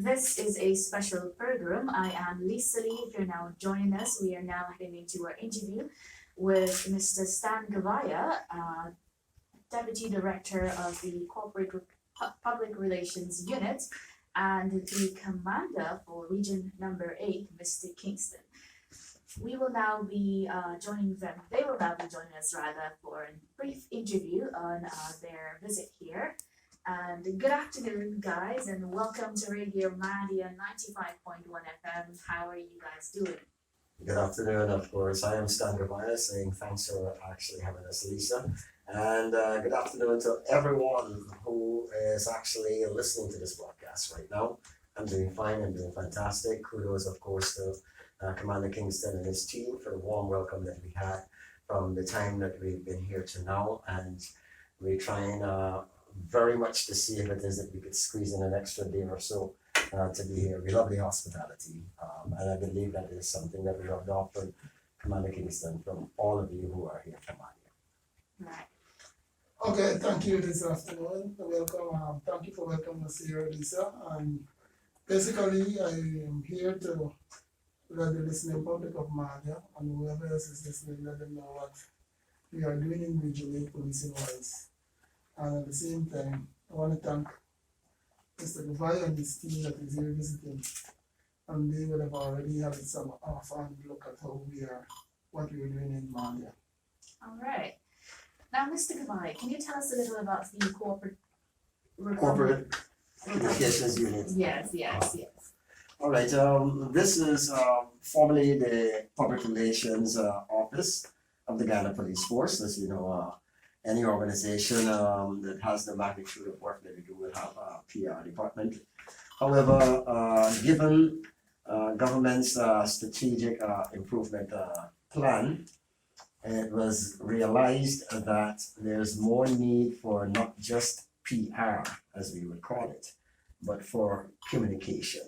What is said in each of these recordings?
This is a special program. I am Lisa Lee. If you're now joining us, we are now heading into our interview with Mr. Stan Gavaya, Deputy Director of the Public Relations Unit, and the Commander for Region Number 8, Mr. Kingston. We will now be joining them. They will now be joining us rather for a brief interview on their visit here. And good afternoon, guys, and welcome to Radio Madia 95.1 FM. How are you guys doing? Good afternoon, of course. I am Stan Gavaya saying thanks for actually having us, Lisa. And good afternoon to everyone who is actually listening to this broadcast right now. I'm doing fine, I'm doing fantastic. Kudos, of course, to Commander Kingston and his team for the warm welcome that we had from the time that we've been here to now. And we're trying very much to see if it is that we could squeeze in an extra day or so to be here. We love the hospitality, and I believe that is something that we rubbed off from Commander Kingston from all of you who are here from here. Right. Okay, thank you this afternoon. Welcome. Thank you for welcoming us here, Lisa. And basically, I am here to let the listening public of Madia and whoever else is listening, let them know what we are doing in Region 8 policing wise. And at the same time, I want to thank Mr. Gavaya and his team that is here visiting. And they would have already had some off-hand look at how we are, what we are doing in Madia. All right. Now, Mr. Gavaya, can you tell us a little about the corporate Communications Unit. Yes. All right. This is formerly the Public Relations Office of the Ghana Police Force. As you know, any organization that has the magnitude of work that we do will have a PR department. However, given government's strategic improvement plan, it was realized that there's more need for not just PR, as we would call it, but for communication.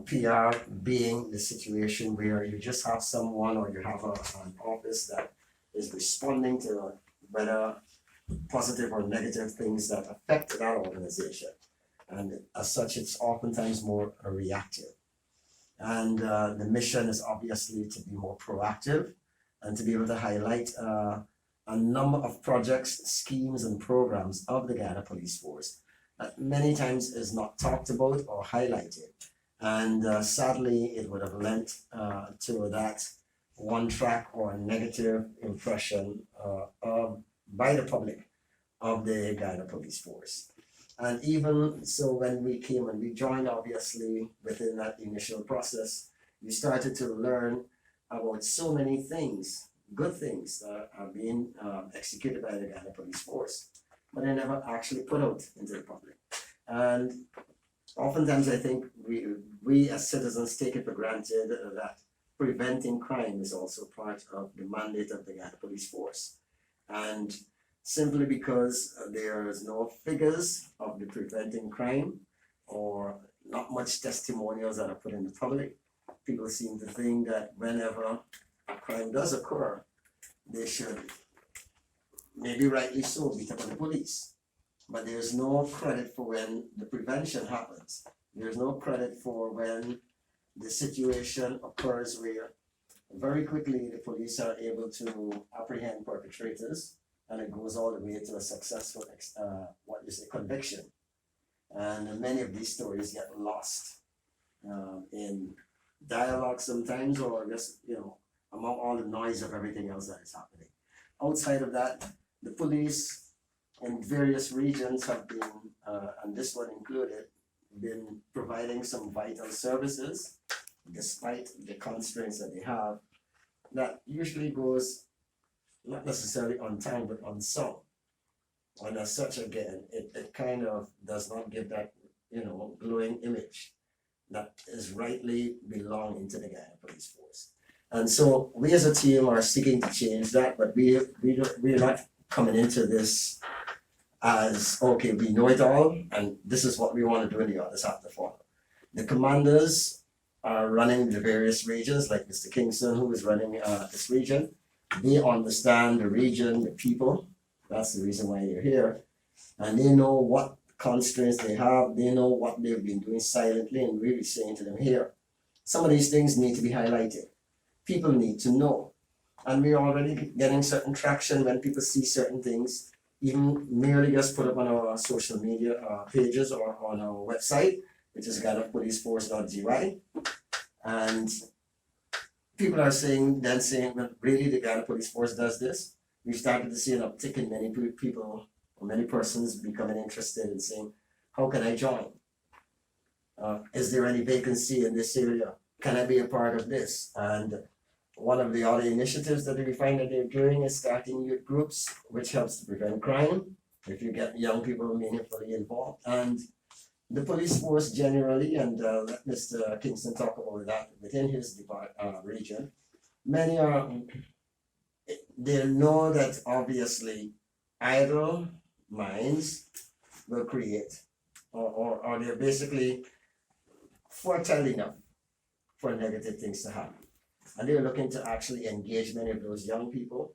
PR being the situation where you just have someone or you have an office that is responding to whether positive or negative things that affect that organization. And as such, it's oftentimes more reactive. And the mission is obviously to be more proactive and to be able to highlight a number of projects, schemes, and programs of the Ghana Police Force that many times is not talked about or highlighted. And sadly, it would have lent to that one track or negative impression by the public of the Ghana Police Force. And even so, when we came and we joined, obviously, within that initial process, we started to learn about so many things, good things that are being executed by the Ghana Police Force, but they're never actually put out into the public. And oftentimes I think we as citizens take it for granted that preventing crime is also part of the mandate of the Ghana Police Force. And simply because there's no figures of the preventing crime or not much testimonials that are put in the public, people seem to think that whenever a crime does occur, they should, maybe rightly so, beat up on the police. But there's no credit for when the prevention happens. There's no credit for when the situation occurs where very quickly the police are able to apprehend perpetrators, and it goes all the way to a successful conviction. And many of these stories get lost in dialogue sometimes, or just among all the noise of everything else that is happening. Outside of that, the police in various regions have been, and this one included, been providing some vital services despite the constraints that they have, that usually goes not necessarily on time but unsung. And as such, again, it kind of does not give that glowing image that is rightly belonging to the Ghana Police Force. And so we as a team are seeking to change that, but we're not coming into this as, okay, we know it all and this is what we want to do and the others have to follow. The commanders are running the various regions, like Mr. Kingston, who is running this region. They understand the region, the people. That's the reason why they're here. And they know what constraints they have. They know what they've been doing silently, and really saying to them, here, some of these things need to be highlighted. People need to know. And we're already getting certain traction when people see certain things, even merely just put up on our social media pages or on our website, which is GhanaPoliceForce.gy. And people are saying, well, really, the Ghana Police Force does this? We've started to see an uptick in many people, or many persons becoming interested in saying, how can I join? Is there any vacancy in this area? Can I be a part of this? And one of the other initiatives that we find that they're doing is starting youth groups, which helps to prevent crime if you get young people meaningfully involved. And the police force generally, and let Mr. Kingston talk about that within his region, many are, they know that obviously idle minds will create, or they're basically fertile enough for negative things to happen. And they're looking to actually engage many of those young people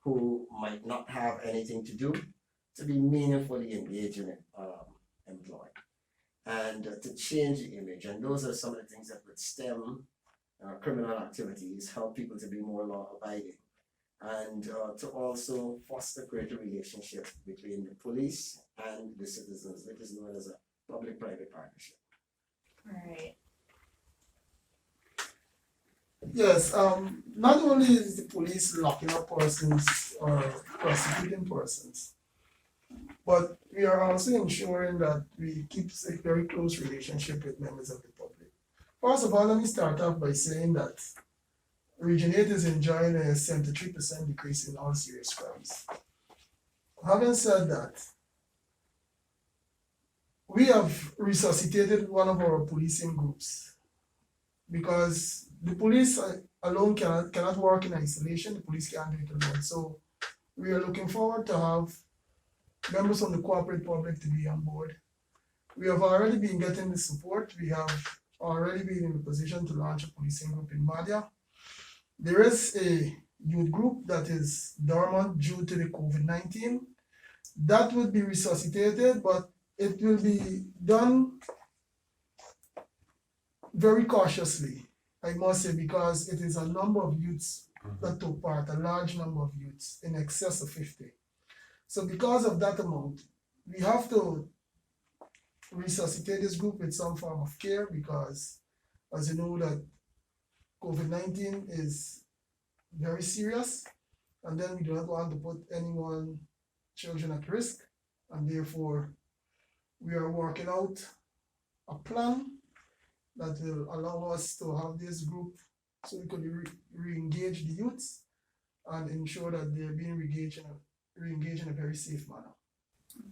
who might not have anything to do to be meaningfully engaged in employed and to change the image. And those are some of the things that would stem criminal activities, help people to be more law abiding, and to also foster greater relationship between the police and the citizens, which is known as a public-private partnership. Right. Yes, not only is the police locking up persons or prosecuting persons, but we are also ensuring that we keep a very close relationship with members of the public. First of all, let me start off by saying that Region 8 is enjoying a 73% decrease in all serious crimes. Having said that, we have resuscitated one of our policing groups because the police alone cannot work in isolation. The police can't do it alone. So we are looking forward to have members from the corporate public to be on board. We have already been getting the support. We have already been in a position to launch a policing group in Madia. There is a youth group that is dormant due to the COVID-19. That would be resuscitated, but it will be done very cautiously, I must say, because it is a number of youths that took part, a large number of youths, in excess of 50. So because of that amount, we have to resuscitate this group with some form of care because, as you know, that COVID-19 is very serious, and then we do not want to put children at risk, and therefore we are working out a plan that will allow us to have this group so we could re-engage the youths and ensure that they're being re-engaged in a very safe manner.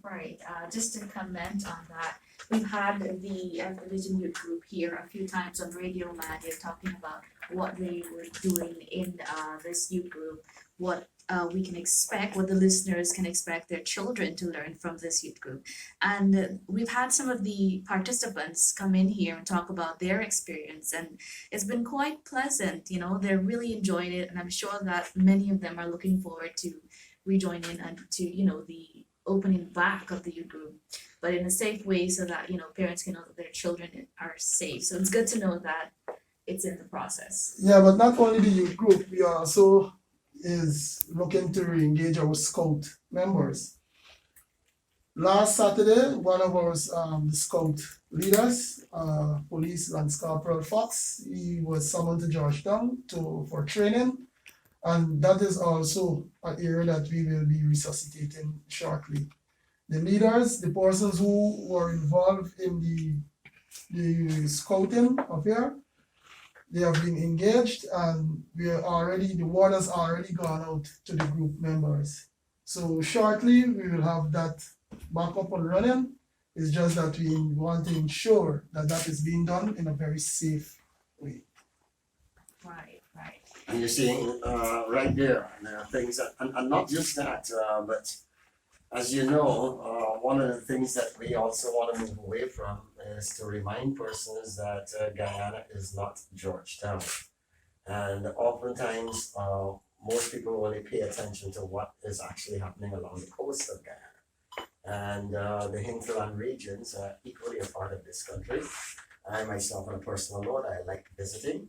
Right, just to comment on that, we've had the Vision Youth Group here a few times on Radio Madia talking about what they were doing in this youth group, what we can expect, what the listeners can expect their children to learn from this youth group. And we've had some of the participants come in here and talk about their experience, and it's been quite pleasant, they're really enjoying it, and I'm sure that many of them are looking forward to rejoining and to, the opening back of the youth group, but in a safe way so that, parents can know that their children are safe. So it's good to know that it's in the process. Yeah, but not only the youth group, we also is looking to re-engage our scout members. Last Saturday, one of our the scout leaders, Police Lance Corporal Fox, he was summoned to Georgetown for training, and that is also an area that we will be resuscitating shortly. The leaders, the persons who were involved in the scouting affair, they have been engaged, and the word has already gone out to the group members. So shortly we will have that back up and running. It's just that we want to ensure that is being done in a very safe way. Right. And you're seeing right there are things that, and not just that, but as you know, one of the things that we also want to move away from is to remind persons that Guyana is not Georgetown. And oftentimes, most people only pay attention to what is actually happening along the coast of Guyana. and the hinterland regions are equally a part of this country. I myself, on a personal note, I like visiting,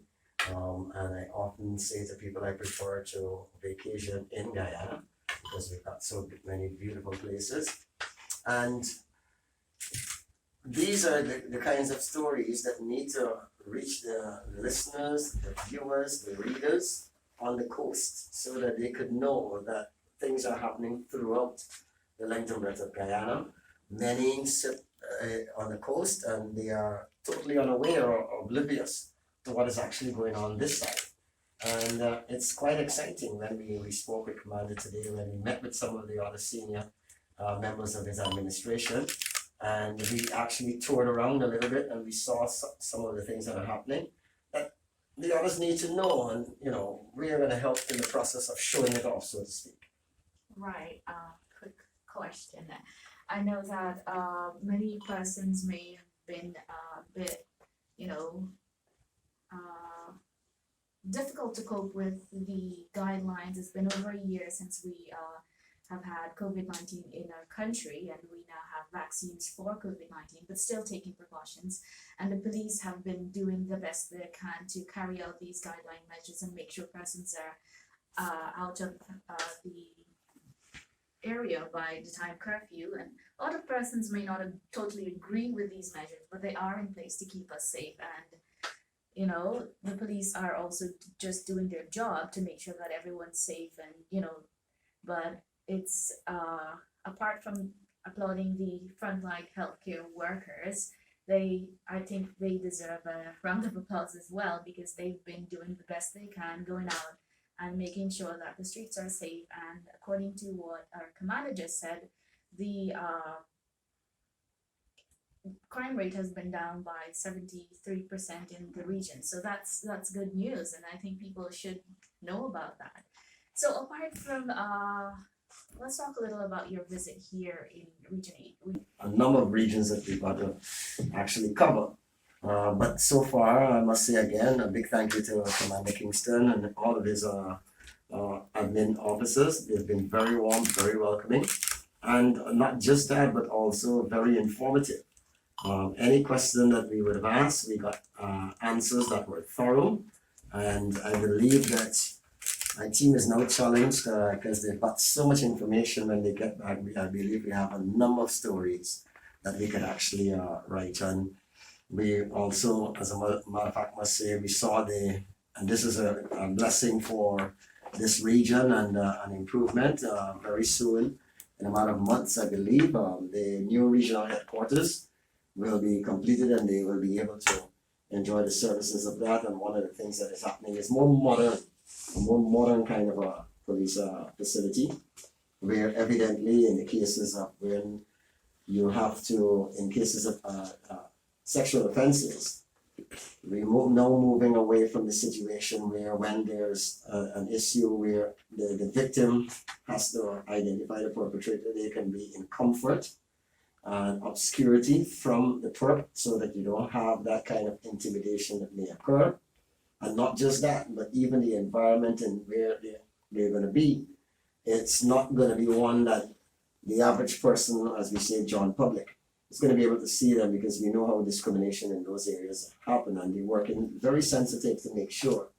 and I often say to people I prefer to vacation in Guyana because we've got so many beautiful places. And these are the kinds of stories that need to reach the listeners, the viewers, the readers on the coast so that they could know that things are happening throughout the length and breadth of Guyana. Many sit on the coast and they are totally unaware or oblivious to what is actually going on this side. And it's quite exciting when we spoke with Commander today, when we met with some of the other senior members of his administration. And we actually toured around a little bit and we saw some of the things that are happening that the others need to know. And, you know, we are going to help in the process of showing it off, so to speak. Right. Quick question. I know that many persons may have been a bit, you know, difficult to cope with the guidelines. It's been over a year since we have had COVID-19 in our country, and we now have vaccines for COVID-19, but still taking precautions. And the police have been doing the best they can to carry out these guideline measures and make sure persons are out of the area by the time curfew. And a lot of persons may not totally agree with these measures, but they are in place to keep us safe. And you know, the police are also just doing their job to make sure that everyone's safe. And you know, but it's apart from applauding the frontline healthcare workers, I think they deserve a round of applause as well, because they've been doing the best they can, going out and making sure that the streets are safe. And according to what our commander just said, the crime rate has been down by 73% in the region. So that's good news, and I think people should know about that. So apart from let's talk a little about your visit here in Region 8. A number of regions that we've got to actually cover. But so far, I must say again, a big thank you to Commander Kingston and all of his admin officers. They've been very warm, very welcoming, and not just that, but also very informative. Any question that we would have asked, we got answers that were thorough, and I believe that my team is now challenged because they've got so much information when they get back. I believe we have a number of stories that we could actually write. And we also, as a matter of fact, must say we saw and this is a blessing for this region and an improvement very soon. In a matter of months, I believe, the new regional headquarters will be completed and they will be able to enjoy the services of that. And one of the things that is happening is a more modern kind of a police facility, where evidently in the cases of when you have to, in cases of sexual offenses, now moving away from the situation where when there's an issue where the victim has to identify the perpetrator, they can be in comfort and obscurity from the perp, so that you don't have that kind of intimidation that may occur. And not just that, but even the environment and where they're going to be, it's not going to be one that the average person, as we say, John Public, is going to be able to see them, because we know how discrimination in those areas happen, and they're working very sensitive to make sure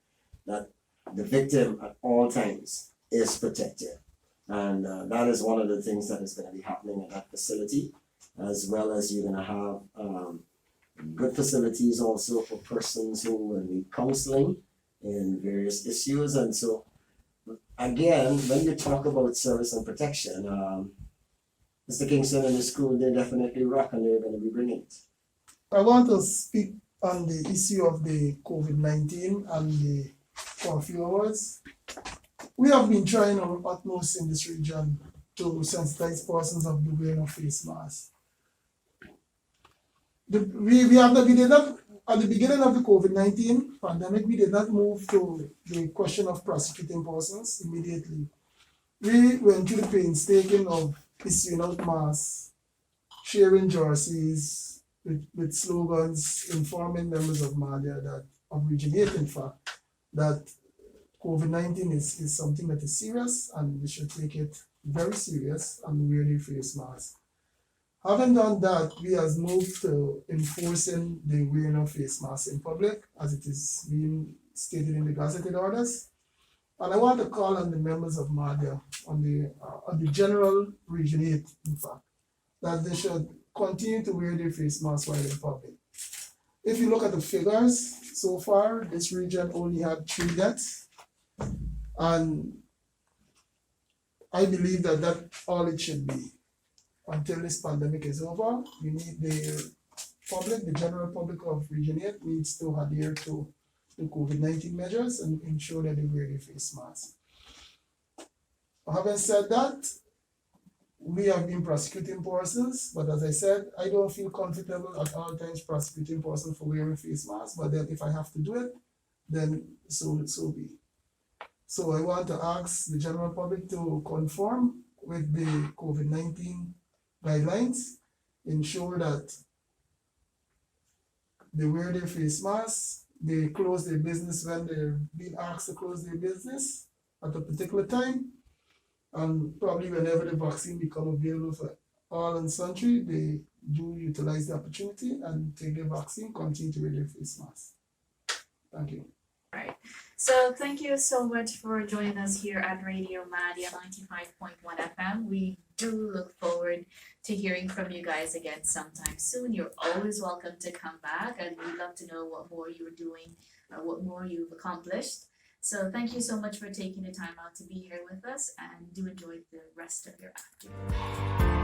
that the victim at all times is protected. And that is one of the things that is going to be happening at that facility, as well as you're going to have good facilities also for persons who will need counseling in various issues. And so again, when you talk about service and protection, Mr. Kingston and his crew, they definitely rock, and they're going to be bringing it. I want to speak on the issue of the COVID-19 and the curfew hours. We have been trying our utmost in this region to sensitize persons of the wearing of face masks. We did not, at the beginning of the COVID-19 pandemic, we did not move to the question of prosecuting persons immediately. We went through the painstaking of issuing out masks, sharing jerseys with slogans, informing members of Malia that, of Region 8 in fact, that COVID-19 is something that is serious and we should take it very serious and wear the face mask. Having done that, we has moved to enforcing the wearing of face masks in public, as it is being stated in the gazetted orders. And I want to call on the members of MADIA, on the general region 8, in fact, that they should continue to wear their face masks while in public. If you look at the figures, so far, this region only had 3 deaths. And I believe that that's all it should be. Until this pandemic is over, we need the public, the general public of Region 8 needs to adhere to the COVID-19 measures and ensure that they wear their face masks. Having said that, we have been prosecuting persons, but as I said, I don't feel comfortable at all times prosecuting persons for wearing face masks, but then if I have to do it, then so be. So I want to ask the general public to conform with the COVID-19 guidelines, ensure that they wear their face masks, they close their business when they're being asked to close their business at a particular time, and probably whenever the vaccine become available for all and sundry, they do utilize the opportunity and take the vaccine, continue to wear their face masks. Thank you. Right. So thank you so much for joining us here at Radio Madia 95.1 FM. We do look forward to hearing from you guys again sometime soon. You're always welcome to come back, and we'd love to know what more you're doing, what more you've accomplished. So thank you so much for taking the time out to be here with us, and do enjoy the rest of your afternoon.